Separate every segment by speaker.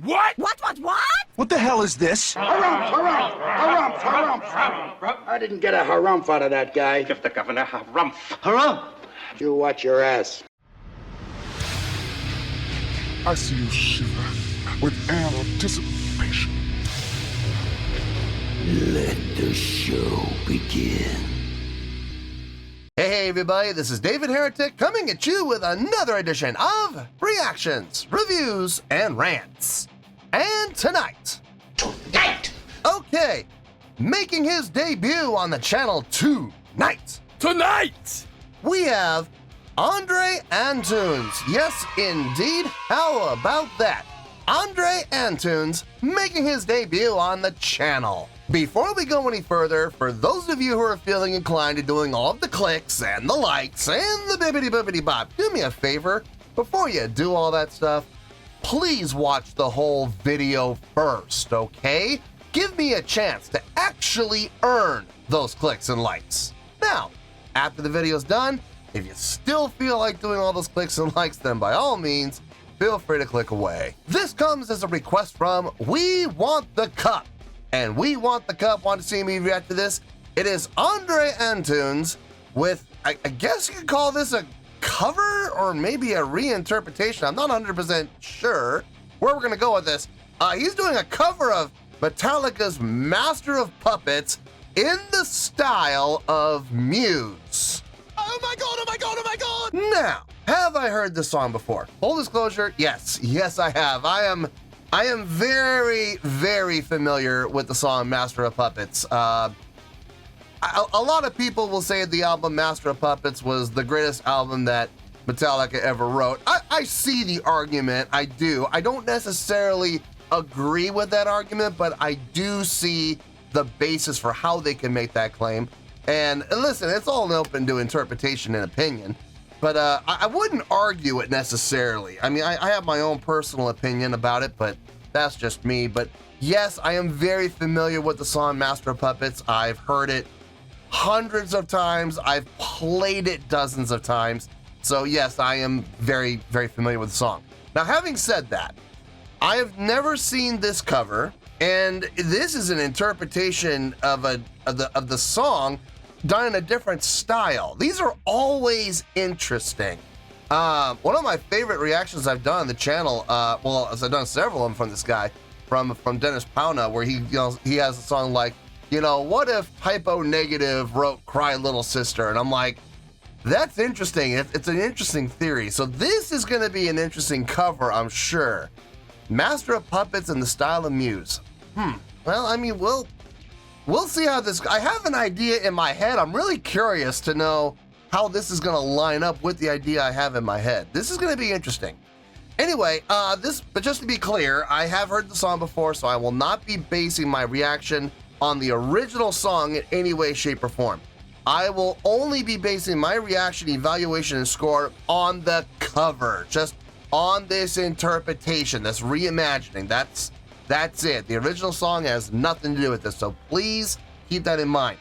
Speaker 1: What?
Speaker 2: What?
Speaker 3: What the hell is this?
Speaker 4: Harumph. I didn't get a harumph out of that guy.
Speaker 1: Give the governor harumph.
Speaker 3: Harumph!
Speaker 4: You watch your ass.
Speaker 5: I see you shiver with anticipation.
Speaker 6: Let the show begin.
Speaker 7: Hey everybody, this is David Heretic coming at you with another edition of Reactions, Reviews, and Rants. And tonight, okay, making his debut on the channel tonight, we have Andre Antunes. Yes, indeed. How about that? Andre Antunes making his debut on the channel. Before we go any further, for those of you who are feeling inclined to doing all of the clicks and the likes and the bibbidi-bobbidi-bop, do me a favor. Before you do all that stuff, please watch the whole video first, okay? Give me a chance to actually earn those clicks and likes. Now, after the video's done, if you still feel like doing all those clicks and likes, then by all means, feel free to click away. This comes as a request from We Want the Cup. And We Want the Cup want to see me react to this. It is Andre Antunes with, I guess you could call this a cover or maybe a reinterpretation. I'm not 100% sure where we're going to go with this. He's doing a cover of Metallica's Master of Puppets in the style of Muse. Oh my god, oh my god, oh my god! Now, have I heard this song before? Full disclosure, yes, I have. I am very, very familiar with the song Master of Puppets. A lot of people will say the album Master of Puppets was the greatest album that Metallica ever wrote. I see the argument, I do. I don't necessarily agree with that argument, but I do see the basis for how they can make that claim. And listen, it's all open to interpretation and opinion, but I wouldn't argue it necessarily. I mean, I have my own personal opinion about it, but that's just me. But yes, I am very familiar with the song Master of Puppets. I've heard it hundreds of times. I've played it dozens of times. So yes, I am very, very familiar with the song. Now, having said that, I have never seen this cover, and this is an interpretation of the song done in a different style. These are always interesting. One of my favorite reactions I've done on the channel, well, as I've done several of them from this guy, from Dennis Pauna, where he has a song like, what if Typo Negative wrote Cry Little Sister? And I'm like, that's interesting. It's an interesting theory. So this is going to be an interesting cover, I'm sure. Master of Puppets in the style of Muse. Well, I mean, we'll see how this. I have an idea in my head. I'm really curious to know how this is going to line up with the idea I have in my head. This is going to be interesting. Anyway, but just to be clear, I have heard the song before, so I will not be basing my reaction on the original song in any way, shape, or form. I will only be basing my reaction, evaluation, and score on the cover, just on this interpretation, this reimagining. That's it. The original song has nothing to do with this, so please keep that in mind.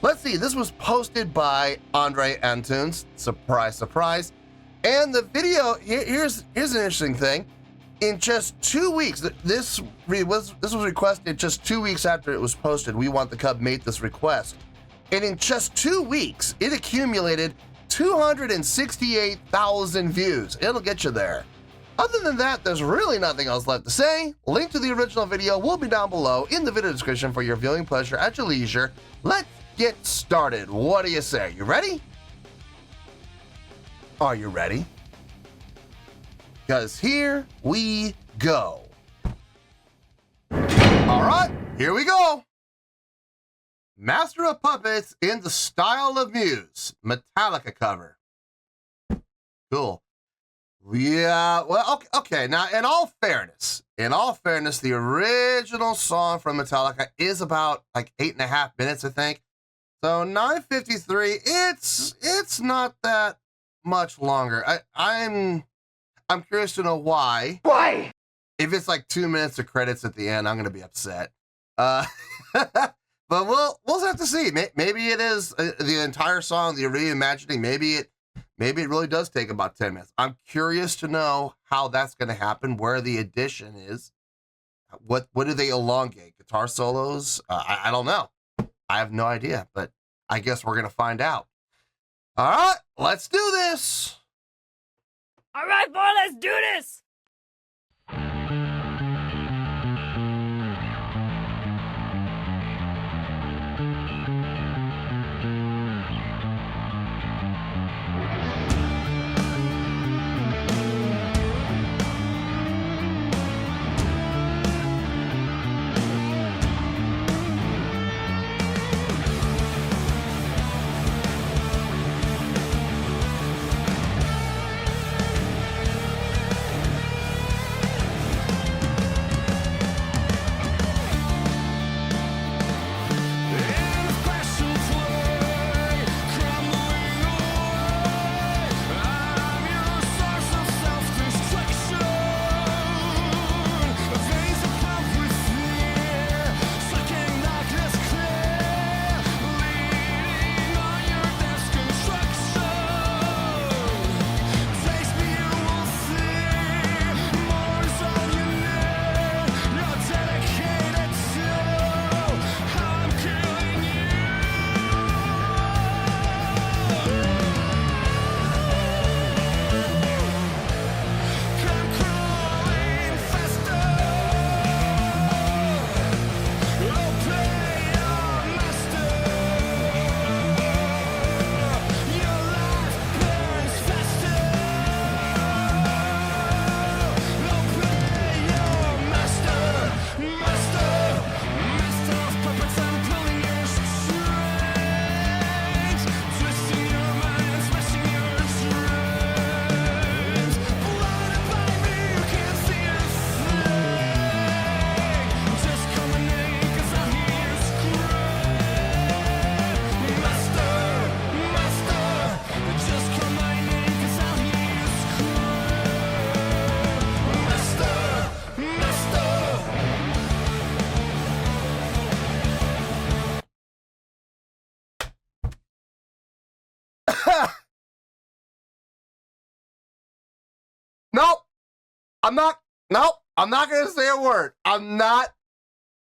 Speaker 7: Let's see, this was posted by Andre Antunes. Surprise, surprise. And the video, here's an interesting thing. In just 2 weeks, this was requested just 2 weeks after it was posted. We Want the Cup made this request. And in just 2 weeks, it accumulated 268,000 views. It'll get you there. Other than that, there's really nothing else left to say. Link to the original video will be down below in the video description for your viewing pleasure at your leisure. Let's get started. What do you say? You ready? Are you ready? Because here we go. All right, here we go. Master of Puppets in the style of Muse, Metallica cover. Cool. Yeah, well, okay. Now, in all fairness, the original song from Metallica is about like 8.5 minutes, I think. So 9:53, it's not that much longer. I'm curious to know why.
Speaker 4: Why?
Speaker 7: If it's like 2 minutes of credits at the end, I'm gonna be upset. But we'll have to see. Maybe it is the entire song, the reimagining. Maybe it really does take about 10 minutes. I'm curious to know how that's going to happen, where the addition is. What do they elongate? Guitar solos? I don't know. I have no idea, but I guess we're gonna find out. All right, let's do this.
Speaker 1: All right, boy, let's do this.
Speaker 7: Nope. I'm not gonna say a word. I'm not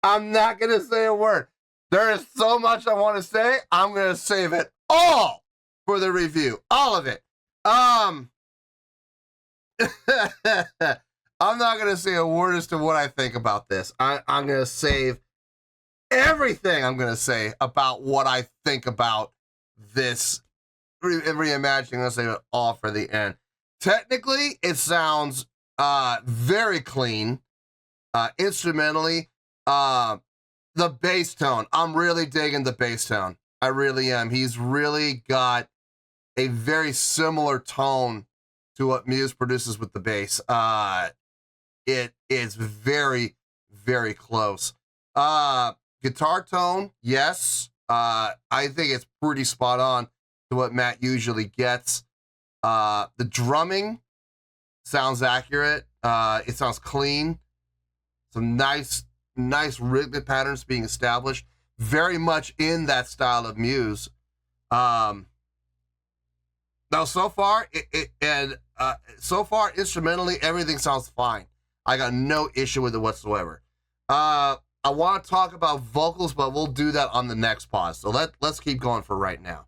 Speaker 7: gonna say a word. There is so much I want to say. I'm gonna save it all for the review. All of it. I'm not gonna say a word as to what I think about this. I'm gonna save everything I'm gonna say about what I think about this reimagining. Let's save it all for the end. Technically, it sounds very clean. Instrumentally, the bass tone. I'm really digging the bass tone. I really am. He's really got a very similar tone to what Muse produces with the bass. It is very, very close. Guitar tone, yes. I think it's pretty spot on to what Matt usually gets. The drumming sounds accurate. It sounds clean. Some nice rhythmic patterns being established. Very much in that style of Muse. Now, so far, so far, instrumentally, everything sounds fine. I got no issue with it whatsoever. I want to talk about vocals, but we'll do that on the next pause. So let's keep going for right now.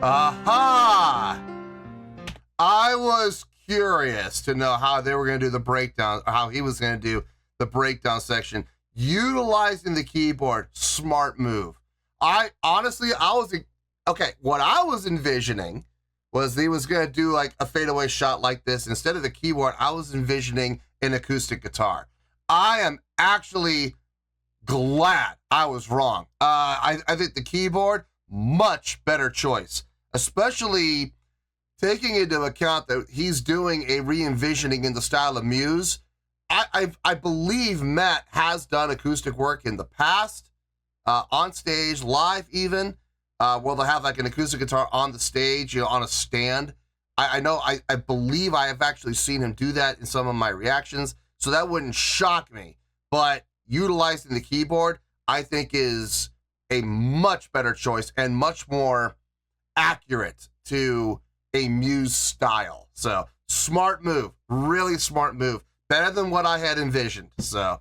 Speaker 7: Aha! I was curious to know how they were going to do the breakdown, or how he was going to do the breakdown section. Utilizing the keyboard, smart move. What I was envisioning was he was going to do like a fadeaway shot like this. Instead of the keyboard, I was envisioning an acoustic guitar. I am actually glad I was wrong. I think the keyboard, much better choice, especially taking into account that he's doing a re-envisioning in the style of Muse. I believe Matt has done acoustic work in the past, on stage, live even, where they'll have like an acoustic guitar on the stage, on a stand. I believe I have actually seen him do that in some of my reactions, so that wouldn't shock me. But utilizing the keyboard, I think, is a much better choice and much more accurate to a Muse style. So smart move, really smart move. Better than what I had envisioned. So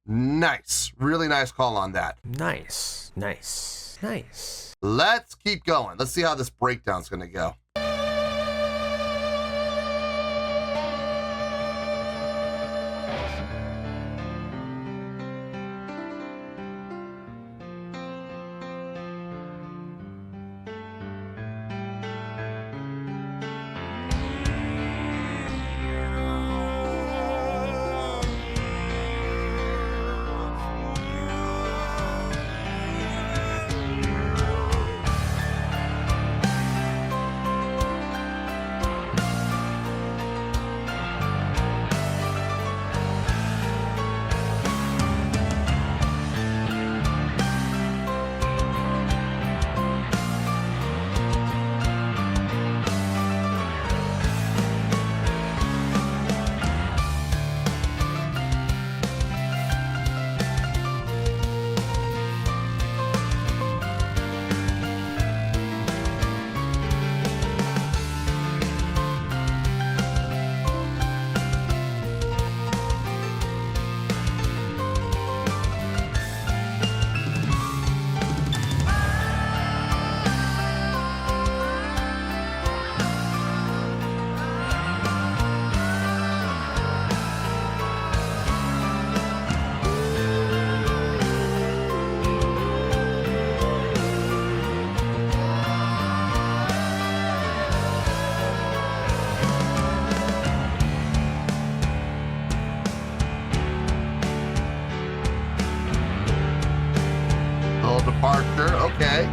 Speaker 7: nice, really nice call on that.
Speaker 2: Nice.
Speaker 7: Let's keep going. Let's see how this breakdown's gonna go. Departure, okay.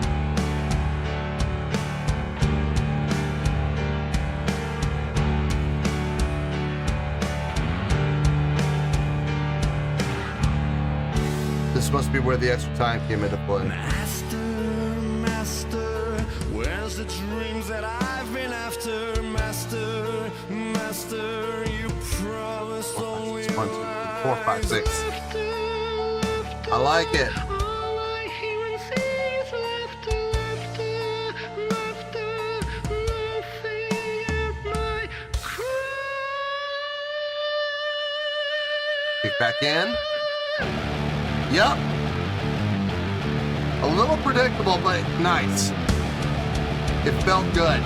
Speaker 7: This must be where the extra time came into play.
Speaker 3: Master, where's the dreams that I've been after? Master, you promised only
Speaker 7: 1, 2, 4, 5, 6. I like it. Kick back in. Yep. A little predictable, but nice. It felt good.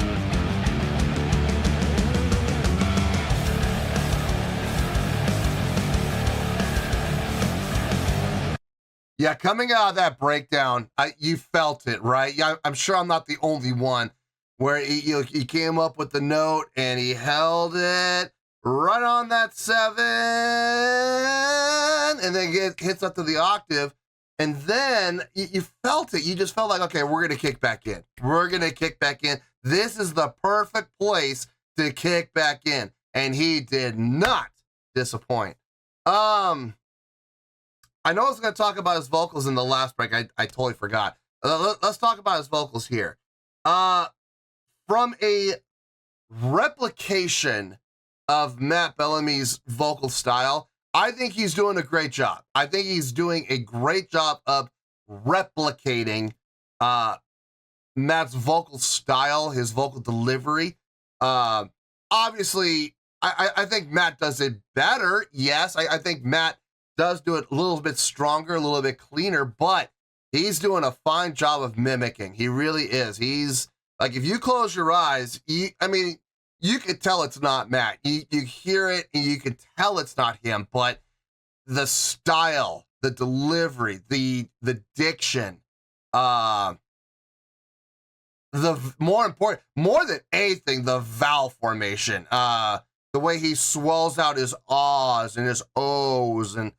Speaker 7: Yeah, coming out of that breakdown, you felt it, right? Yeah, I'm sure I'm not the only one where he came up with the note and he held it right on that 7, and then hits up to the octave, and then you felt it. You just felt like, okay, we're gonna kick back in. We're gonna kick back in. This is the perfect place to kick back in, and he did not disappoint. I know I was gonna talk about his vocals in the last break. I totally forgot. Let's talk about his vocals here. From a replication of Matt Bellamy's vocal style, I think he's doing a great job. I think he's doing a great job of replicating Matt's vocal style, his vocal delivery. Obviously, I think Matt does it better. Yes, I think Matt does do it a little bit stronger, a little bit cleaner, but he's doing a fine job of mimicking. He really is. He's Like, if you close your eyes, you could tell it's not Matt. You hear it and you can tell it's not him, but the style, the delivery, the diction, the more than anything, the vowel formation, the way he swells out his ahs and his ohs, and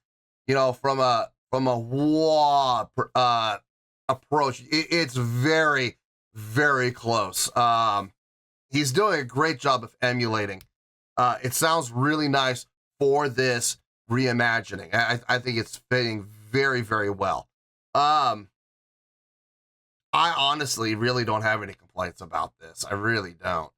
Speaker 7: from a wah approach, it's very, very close. He's doing a great job of emulating. It sounds really nice for this reimagining. I think it's fitting very, very well. I honestly really don't have any complaints about this. I really don't.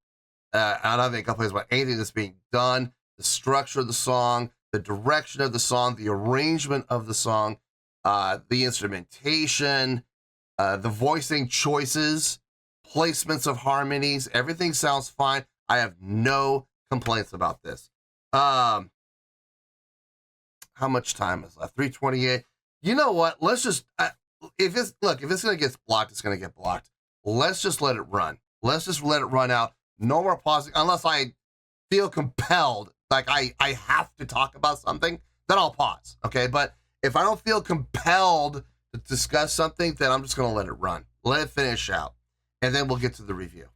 Speaker 7: I don't have any complaints about anything that's being done, the structure of the song, the direction of the song, the arrangement of the song, the instrumentation, the voicing choices, placements of harmonies. Everything sounds fine. I have no complaints about this. How much time is left? 3:28. You know what? Let's just if it's gonna get blocked, it's gonna get blocked. Let's just let it run. Let's just let it run out. No more pausing unless I feel compelled, like I have to talk about something, then I'll pause. Okay, but if I don't feel compelled to discuss something, then I'm just gonna let it run. Let it finish out, and then we'll get to the review.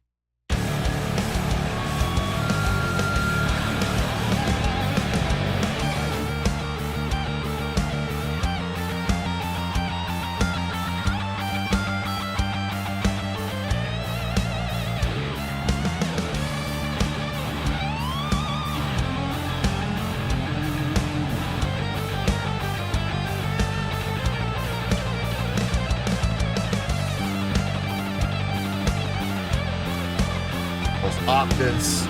Speaker 7: Octaves.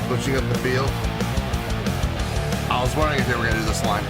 Speaker 7: Switching up the feel. I was wondering if they were going to do this line.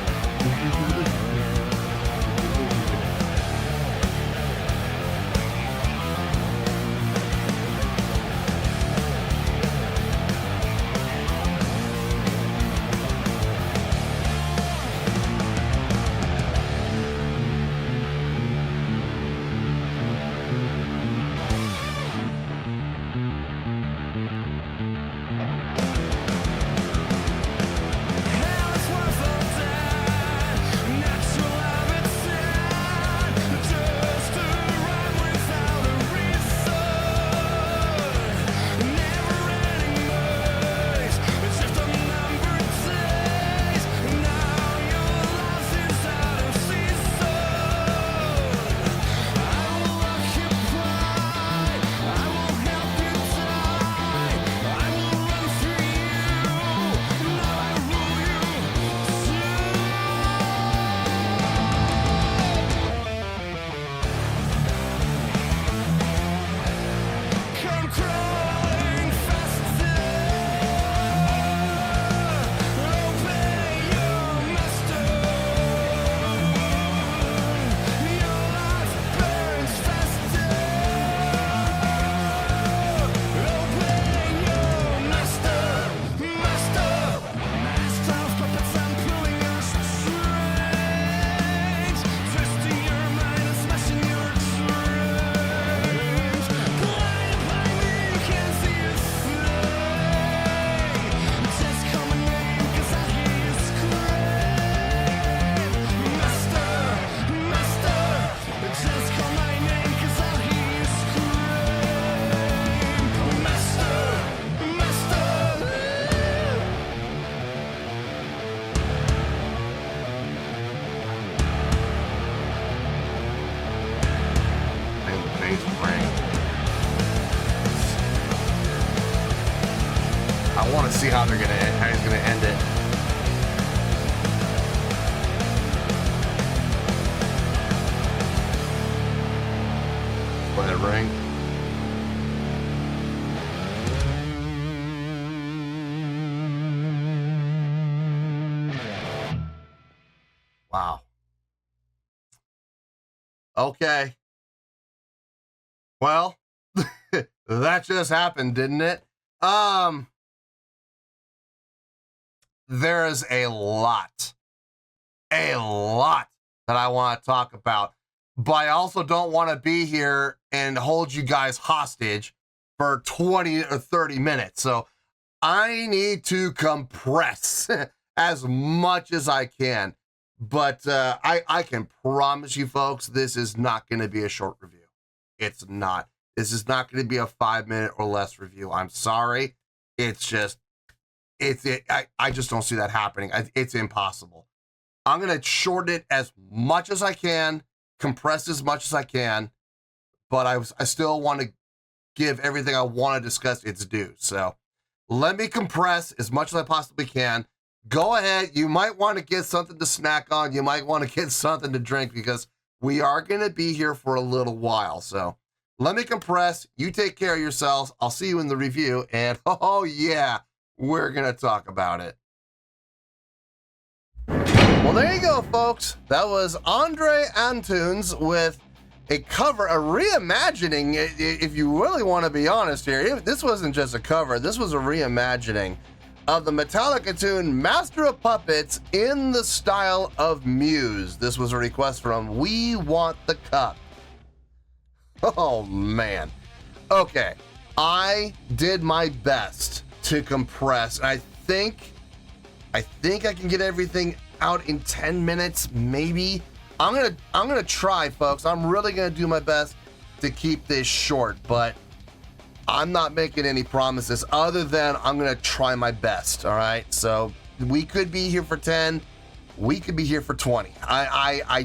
Speaker 7: I want to see how he's gonna end it. Let it ring. Wow. Okay. Well, that just happened, didn't it? There is a lot that I want to talk about, but I also don't want to be here and hold you guys hostage for 20 or 30 minutes. So I need to compress as much as I can. But I can promise you folks, this is not going to be a short review. It's not. This is not going to be a 5-minute or less review. I'm sorry. It's just, I just don't see that happening. It's impossible. I'm going to shorten it as much as I can, compress as much as I can, but I still want to give everything I want to discuss its due. So let me compress as much as I possibly can. Go ahead. You might want to get something to snack on. You might want to get something to drink because we are going to be here for a little while. So let me compress. You take care of yourselves. I'll see you in the review. And oh yeah, we're going to talk about it. Well, there you go, folks. That was Andre Antunes with a cover, a reimagining, if you really want to be honest here. This wasn't just a cover. This was a reimagining of the Metallica tune Master of Puppets in the style of Muse. This was a request from We Want the Cup. Oh, man. Okay. I did my best to compress. I think I can get everything out in 10 minutes, maybe. I'm gonna try, folks. I'm really gonna do my best to keep this short, but I'm not making any promises other than I'm gonna try my best. All right. So we could be here for 10, we could be here for 20. I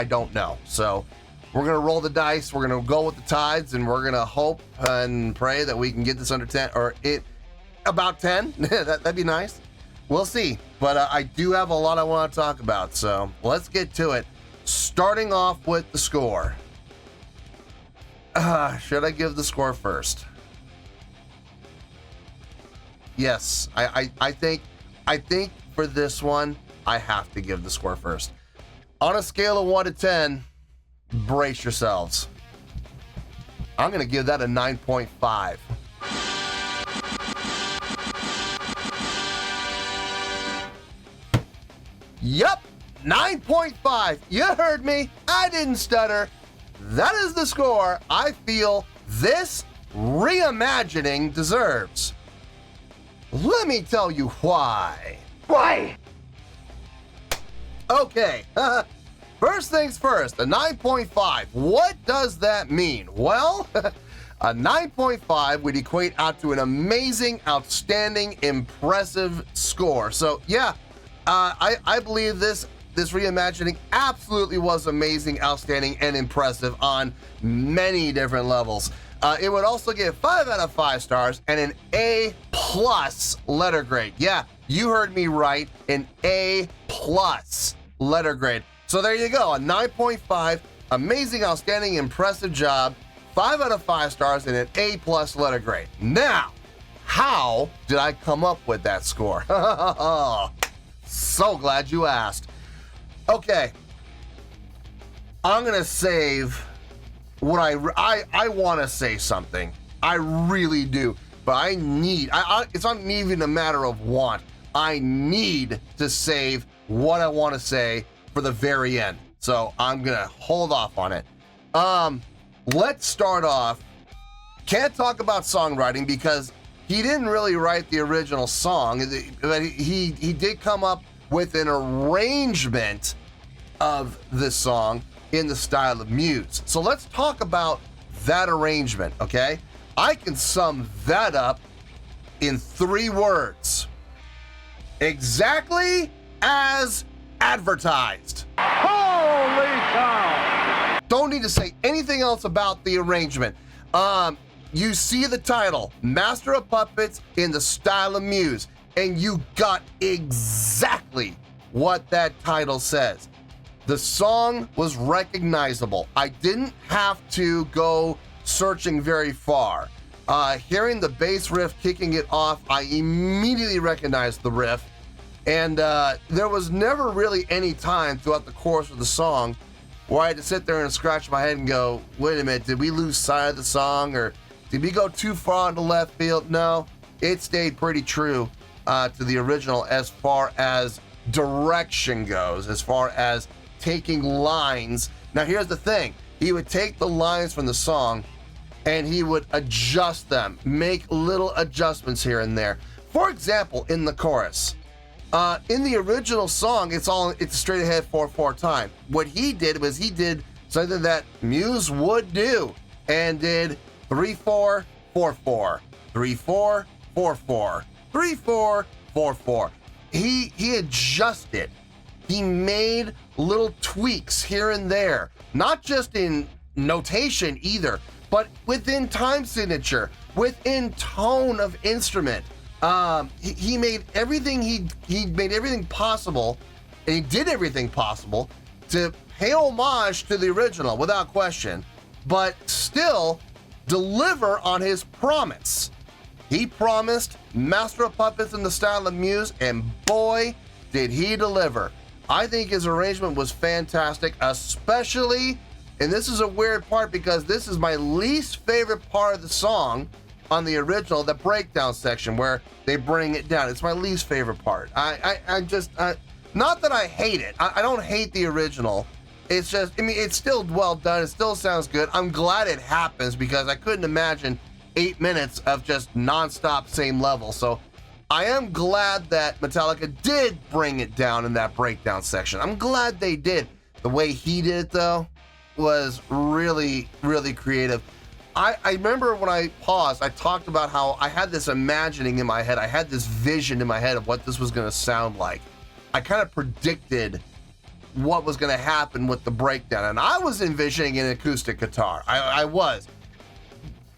Speaker 7: don't know. So we're gonna roll the dice. We're gonna go with the tides, and we're gonna hope and pray that we can get this under 10 or about 10. That'd be nice. We'll see. But I do have a lot I want to talk about. So let's get to it. Starting off with the score. Should I give the score first? Yes, I think for this one, I have to give the score first. On a scale of 1 to 10, brace yourselves. I'm going to give that a 9.5. Yup, 9.5. You heard me. I didn't stutter. That is the score I feel this reimagining deserves. Let me tell you why.
Speaker 4: Why?
Speaker 7: Okay, first things first, a 9.5. What does that mean? Well, a 9.5 would equate out to an amazing, outstanding, impressive score. So yeah, I believe this reimagining absolutely was amazing, outstanding, and impressive on many different levels. It would also get 5 out of 5 stars and an A+ letter grade. Yeah, you heard me right, an A+ letter grade. So there you go, a 9.5, amazing, outstanding, impressive job, 5 out of 5 stars and an A+ letter grade. Now, how did I come up with that score? So glad you asked. Okay, I'm gonna save what I want to say something. I really do, but I need. It's not even a matter of want. I need to save what I want to say for the very end. So I'm gonna hold off on it. Let's start off. Can't talk about songwriting because he didn't really write the original song, but he did come up with an arrangement of this song in the style of Muse. So let's talk about that arrangement, okay? I can sum that up in 3 words. Exactly as advertised.
Speaker 4: Holy cow!
Speaker 7: Don't need to say anything else about the arrangement. You see the title, Master of Puppets in the style of Muse, and you got exactly what that title says. The song was recognizable. I didn't have to go searching very far. Hearing the bass riff kicking it off, I immediately recognized the riff. And there was never really any time throughout the course of the song where I had to sit there and scratch my head and go, wait a minute, did we lose sight of the song, or did we go too far into left field? No, it stayed pretty true to the original as far as direction goes, as far as taking lines. Now here's the thing, he would take the lines from the song and he would adjust them, make little adjustments here and there. For example, in the chorus, in the original song, it's straight ahead 4/4 time. What he did was he did something that Muse would do and did 3/4 4/4, 3/4 4/4, 3/4 4/4. He adjusted. He made little tweaks here and there, not just in notation either, but within time signature, within tone of instrument. He made everything he made everything possible, and he did everything possible to pay homage to the original without question, but still deliver on his promise. He promised Master of Puppets in the style of Muse, and boy, did he deliver. I think his arrangement was fantastic, especially, and this is a weird part because this is my least favorite part of the song on the original, the breakdown section where they bring it down. It's my least favorite part. I just, not that I hate it. I don't hate the original. It's just, I mean, it's still well done. It still sounds good. I'm glad it happens because I couldn't imagine 8 minutes of just nonstop same level. So I am glad that Metallica did bring it down in that breakdown section. I'm glad they did. The way he did it though was really, really creative. I remember when I paused, I talked about how I had this imagining in my head. I had this vision in my head of what this was going to sound like. I kind of predicted what was going to happen with the breakdown, and I was envisioning an acoustic guitar. I was.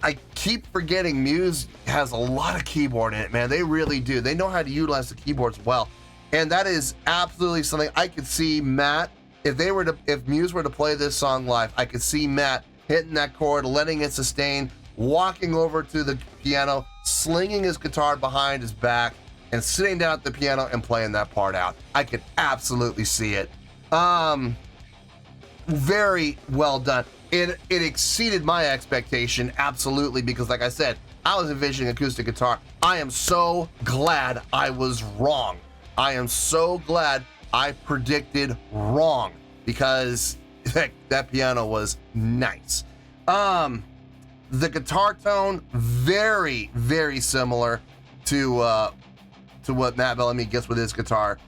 Speaker 7: I keep forgetting Muse has a lot of keyboard in it, man. They really do. They know how to utilize the keyboards well, and that is absolutely something I could see Matt, if Muse were to play this song live, I could see Matt hitting that chord, letting it sustain, walking over to the piano, slinging his guitar behind his back, and sitting down at the piano and playing that part out. I could absolutely see it. Very well done. It exceeded my expectation, absolutely, because like I said, I was envisioning acoustic guitar. I am so glad I was wrong. I am so glad I predicted wrong, because that piano was nice. The guitar tone, very, very similar to what Matt Bellamy gets with his guitar.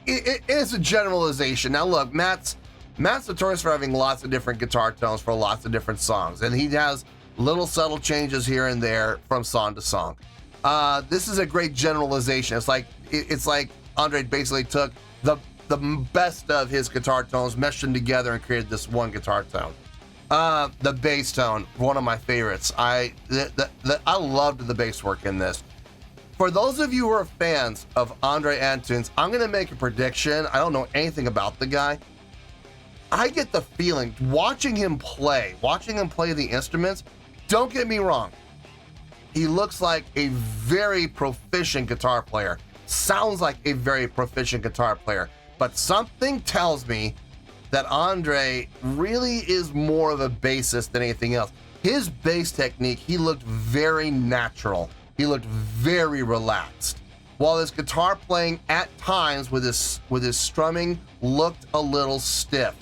Speaker 7: It is a generalization. Now look, Matt's notorious for having lots of different guitar tones for lots of different songs, and he has little subtle changes here and there from song to song. This is a great generalization. It's like Andre basically took the best of his guitar tones, meshed them together, and created this one guitar tone. The bass tone, one of my favorites. I loved the bass work in this. For those of you who are fans of Andre Antunes, I'm gonna make a prediction. I don't know anything about the guy. I get the feeling, watching him play the instruments, don't get me wrong, he looks like a very proficient guitar player, sounds like a very proficient guitar player, but something tells me that Andre really is more of a bassist than anything else. His bass technique, he looked very natural. He looked very relaxed. While his guitar playing at times with his strumming looked a little stiff.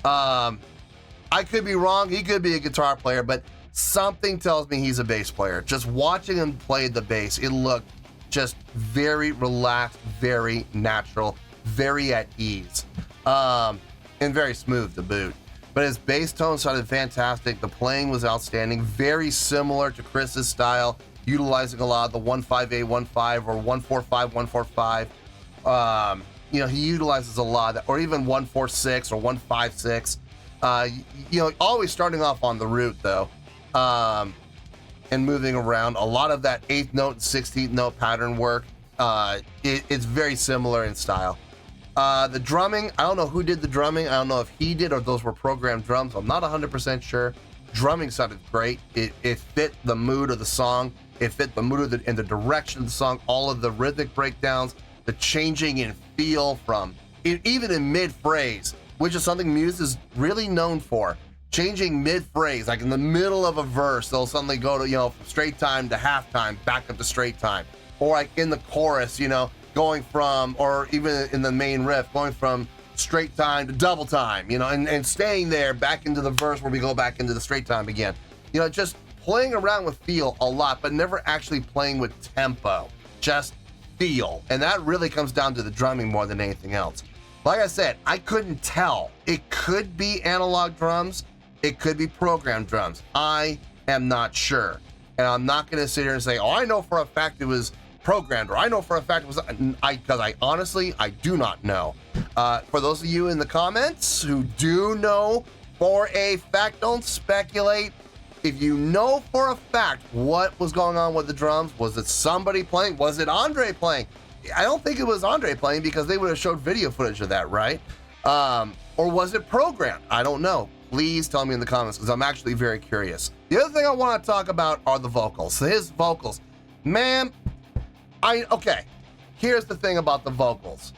Speaker 7: I could be wrong, he could be a guitar player, but something tells me he's a bass player. Just watching him play the bass, it looked just very relaxed, very natural, very at ease, and very smooth to boot. But his bass tone sounded fantastic. The playing was outstanding, very similar to Chris's style, utilizing a lot of the 15815 or 145 145. He utilizes a lot of that, or even 146 or 156. Always starting off on the root though, and moving around. A lot of that 8th note and 16th note pattern work. It's very similar in style. The drumming, I don't know who did the drumming. I don't know if he did or those were programmed drums. I'm not 100% sure. Drumming sounded great. It fit the mood of the song. It fit the mood of and the direction of the song. All of the rhythmic breakdowns, the changing in feel from, even in mid-phrase, which is something Muse is really known for. Changing mid-phrase, like in the middle of a verse, they'll suddenly go to, from straight time to halftime, back up to straight time. Or like in the chorus, going from, or even in the main riff, going from straight time to double time, and staying there back into the verse where we go back into the straight time again. Just playing around with feel a lot, but never actually playing with tempo, just feel. And that really comes down to the drumming more than anything else. Like I said, I couldn't tell. It could be analog drums. It could be programmed drums. I am not sure. And I'm not going to sit here and say, oh, I know for a fact it was programmed, or I know for a fact it was, because I honestly do not know. For those of you in the comments who do know for a fact, don't speculate. If you know for a fact what was going on with the drums, was it somebody playing? Was it Andre playing? I don't think it was Andre playing, because they would have showed video footage of that, right? Or was it programmed? I don't know. Please tell me in the comments, because I'm actually very curious. The other thing I want to talk about are the vocals. His vocals. Man, okay. Here's the thing about the vocals.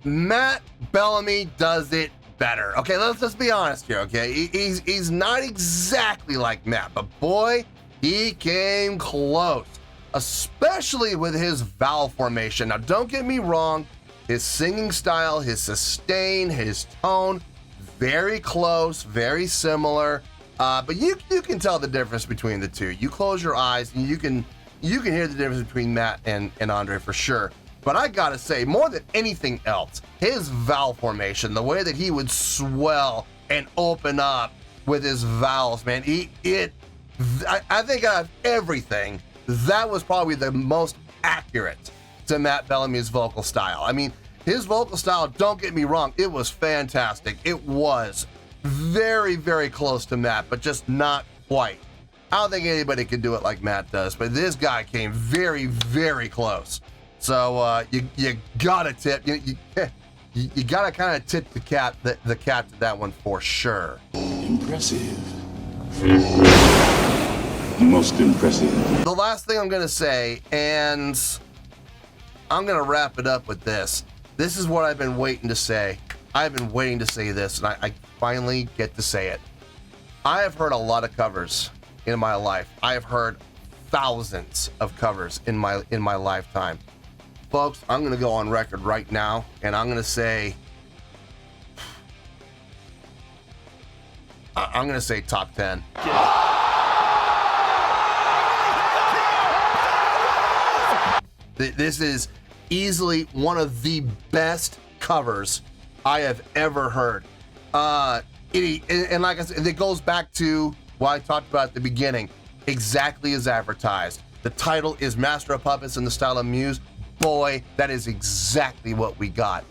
Speaker 7: Matt Bellamy does it better. Okay, let's just be honest here, okay? He's not exactly like Matt, but boy, he came close. Especially with his vowel formation. Now, don't get me wrong. His singing style, his sustain, his tone, very close, very similar, but you can tell the difference between the two. You close your eyes and you can hear the difference between Matt and Andre for sure. But I gotta say, more than anything else, his vowel formation, the way that he would swell and open up with his vowels, man, I think out of everything, that was probably the most accurate to Matt Bellamy's vocal style. I mean, his vocal style, don't get me wrong, it was fantastic. It was very, very close to Matt, but just not quite. I don't think anybody could do it like Matt does, but this guy came very, very close. So you gotta tip, you gotta kind of tip the cap to that one for sure.
Speaker 6: Impressive. Most impressive.
Speaker 7: The last thing I'm gonna say, and I'm gonna wrap it up with this. This is what I've been waiting to say. I've been waiting to say this, and I finally get to say it. I have heard a lot of covers in my life. I have heard thousands of covers in my lifetime. Folks, I'm gonna go on record right now, and I'm gonna say, top 10. This is easily one of the best covers I have ever heard. And like I said, it goes back to what I talked about at the beginning, exactly as advertised. The title is Master of Puppets in the style of Muse. Boy, that is exactly what we got.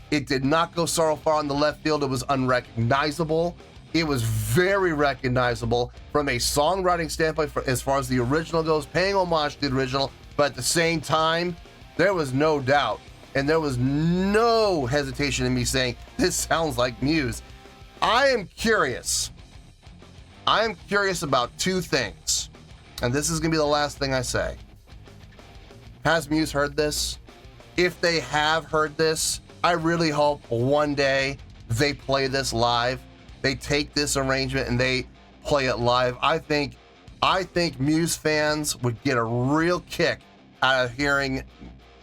Speaker 7: It did not go so far on the left field. It was unrecognizable. It was very recognizable from a songwriting standpoint, as far as the original goes, paying homage to the original, but at the same time, there was no doubt, and there was no hesitation in me saying, this sounds like Muse. I am curious about two things, and this is gonna be the last thing I say. Has Muse heard this? If they have heard this, I really hope one day they play this live. They take this arrangement and they play it live. I think Muse fans would get a real kick out of hearing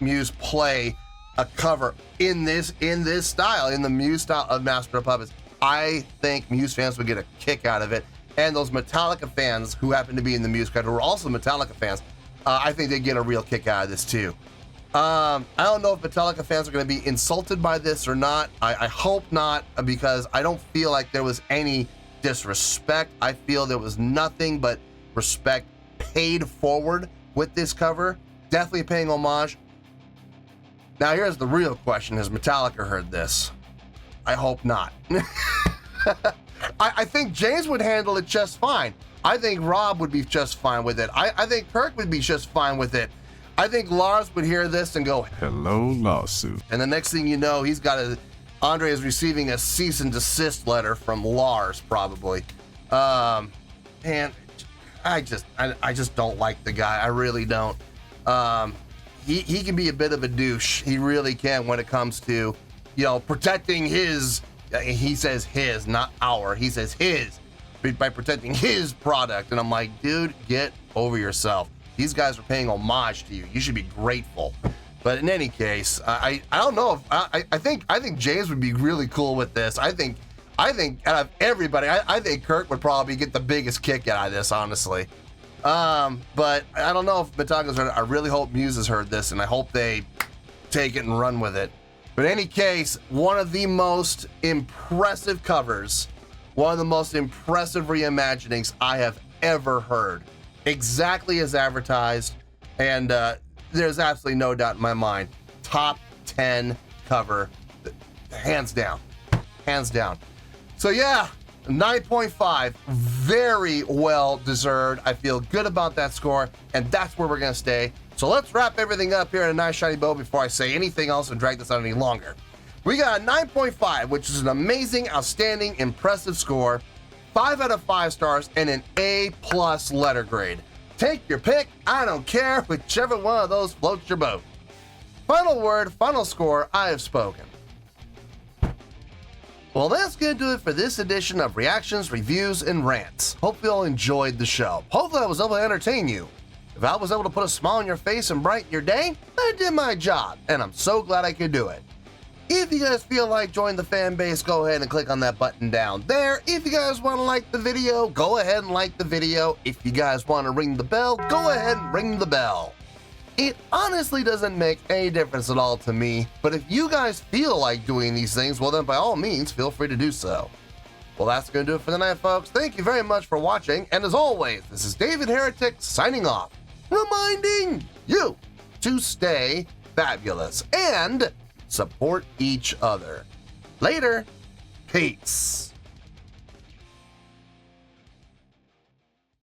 Speaker 7: Muse play a cover in this style, in the Muse style of Master of Puppets. I think Muse fans would get a kick out of it. And those Metallica fans who happen to be in the Muse crowd, who are also Metallica fans, I think they get a real kick out of this too. I don't know if Metallica fans are going to be insulted by this or not. I hope not, because I don't feel like there was any disrespect. I feel there was nothing but respect paid forward with this cover. Definitely paying homage. Now here's the real question. Has Metallica heard this? I hope not. I think James would handle it just fine. I think Rob would be just fine with it. I think Kirk would be just fine with it. I think Lars would hear this and go,
Speaker 5: Hello, lawsuit.
Speaker 7: and the next thing you know, Andre is receiving a cease and desist letter from Lars, probably. And I just don't like the guy. I really don't. He can be a bit of a douche. He really can when it comes to, protecting his he says his, not our. He says his, by protecting his product. And I'm like, dude, get over yourself. These guys are paying homage to you. You should be grateful. But in any case, I don't know if I think James would be really cool with this. I think out of everybody, I think Kirk would probably get the biggest kick out of this, honestly. But I don't know if Metallica's heard it. I really hope Muse has heard this, and I hope they take it and run with it. But in any case, one of the most impressive covers, one of the most impressive reimaginings I have ever heard. Exactly as advertised, and there's absolutely no doubt in my mind. Top 10 cover, hands down. Hands down. So yeah, 9.5, very well deserved. I feel good about that score, and that's where we're gonna stay. So let's wrap everything up here in a nice shiny bow before I say anything else and drag this out any longer. We got a 9.5, which is an amazing, outstanding, impressive score. 5 out of 5 stars and an A+ letter grade. Take your pick, I don't care, whichever one of those floats your boat. Final word, final score, I have spoken. Well, that's gonna do it for this edition of Reactions, Reviews, and Rants. Hope you all enjoyed the show. Hopefully I was able to entertain you. If I was able to put a smile on your face and brighten your day, I did my job, and I'm so glad I could do it. If you guys feel like joining the fan base, go ahead and click on that button down there. If you guys want to like the video, go ahead and like the video. If you guys want to ring the bell, go ahead and ring the bell. It honestly doesn't make any difference at all to me, but if you guys feel like doing these things, well then by all means, feel free to do so. Well, that's going to do it for the night, folks. Thank you very much for watching, and as always, this is David Heretic signing off, reminding you to stay fabulous and support each other. Later. Peace.